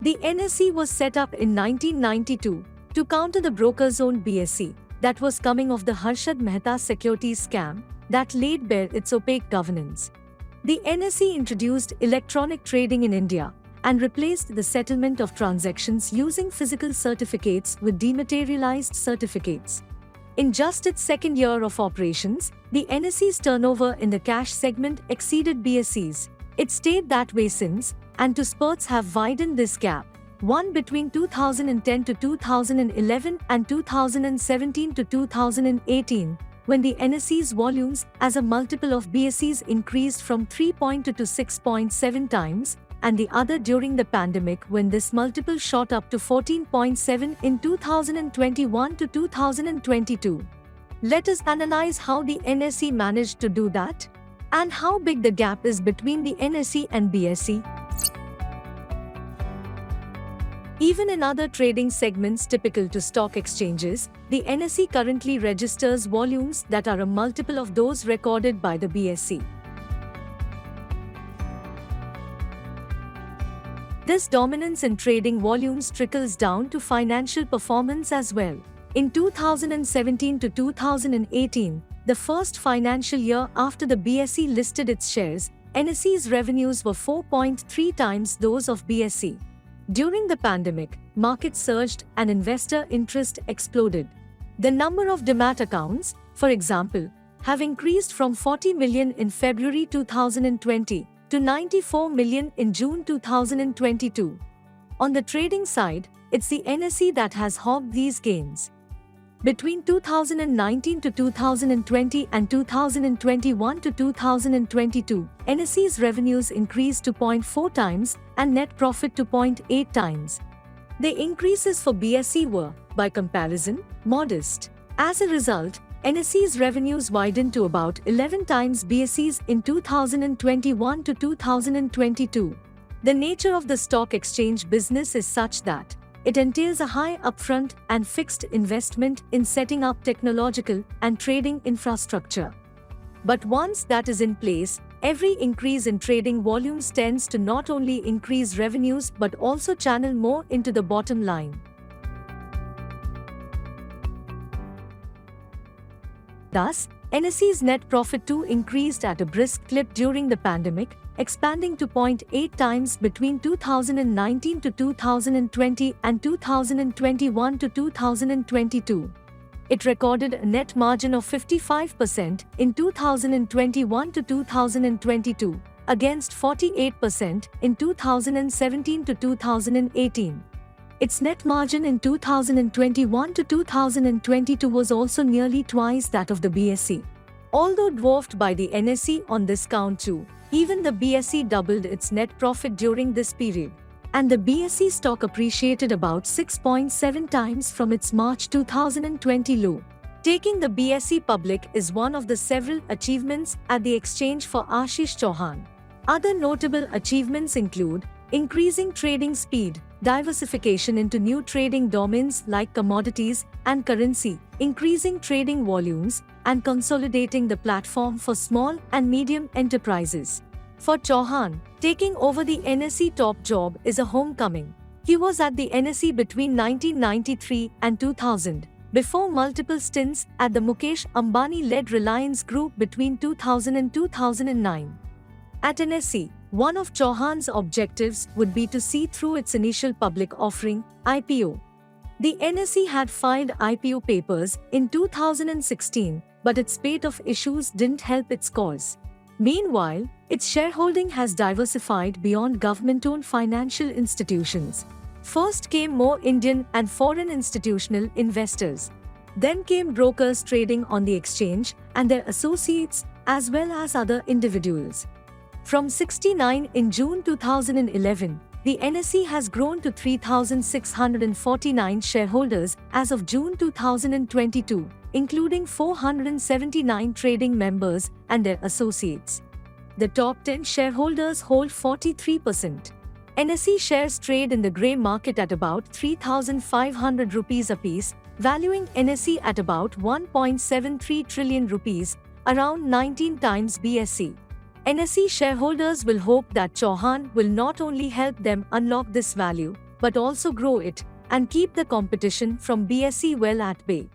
The NSE was set up in 1992 to counter the broker-owned BSE that was coming of the Harshad Mehta securities scam that laid bare its opaque governance. The NSE introduced electronic trading in India and replaced the settlement of transactions using physical certificates with dematerialized certificates. In just its second year of operations, the NSE's turnover in the cash segment exceeded BSE's. It stayed that way since, and two spurts have widened this gap, one between 2010 to 2011 and 2017 to 2018, when the NSE's volumes as a multiple of BSE's increased from 3.2 to 6.7 times, and the other during the pandemic when this multiple shot up to 14.7 in 2021 to 2022. Let us analyze how the NSE managed to do that, and how big the gap is between the NSE and BSE. Even in other trading segments typical to stock exchanges, the NSE currently registers volumes that are a multiple of those recorded by the BSE. This dominance in trading volumes trickles down to financial performance as well. In 2017 to 2018, the first financial year after the BSE listed its shares, NSE's revenues were 4.3 times those of BSE. During the pandemic, markets surged and investor interest exploded. The number of demat accounts, for example, have increased from 40 million in February 2020 to 94 million in June 2022. On the trading side, it's the NSE that has hogged these gains. Between 2019 to 2020 and 2021 to 2022, NSE's revenues increased to 0.4 times and net profit to 0.8 times. The increases for BSE were, by comparison, modest. As a result, NSE's revenues widened to about 11 times BSE's in 2021 to 2022. The nature of the stock exchange business is such that it entails a high upfront and fixed investment in setting up technological and trading infrastructure. But once that is in place, every increase in trading volumes tends to not only increase revenues but also channel more into the bottom line. Thus, NSE's net profit too increased at a brisk clip during the pandemic, expanding to 0.8 times between 2019 to 2020 and 2021 to 2022. It recorded a net margin of 55% in 2021 to 2022, against 48% in 2017 to 2018. Its net margin in 2021 to 2022 was also nearly twice that of the BSE. Although dwarfed by the NSE on this count too, even the BSE doubled its net profit during this period, and the BSE stock appreciated about 6.7 times from its March 2020 low. Taking the BSE public is one of the several achievements at the exchange for Ashish Chauhan. Other notable achievements include increasing trading speed, diversification into new trading domains like commodities and currency, increasing trading volumes, and consolidating the platform for small and medium enterprises. For Chauhan, taking over the NSE top job is a homecoming. He was at the NSE between 1993 and 2000, before multiple stints at the Mukesh Ambani-led Reliance Group between 2000 and 2009. At NSE, one of Chauhan's objectives would be to see through its initial public offering, IPO. The NSE had filed IPO papers in 2016, but its spate of issues didn't help its cause. Meanwhile, its shareholding has diversified beyond government-owned financial institutions. First came more Indian and foreign institutional investors. Then came brokers trading on the exchange and their associates, as well as other individuals. From 69 in June 2011, the NSE has grown to 3,649 shareholders as of June 2022, including 479 trading members and their associates. The top 10 shareholders hold 43%. NSE shares trade in the grey market at about 3,500 rupees apiece, valuing NSE at about 1.73 trillion rupees, around 19 times BSE. NSE shareholders will hope that Chauhan will not only help them unlock this value, but also grow it and keep the competition from BSE well at bay.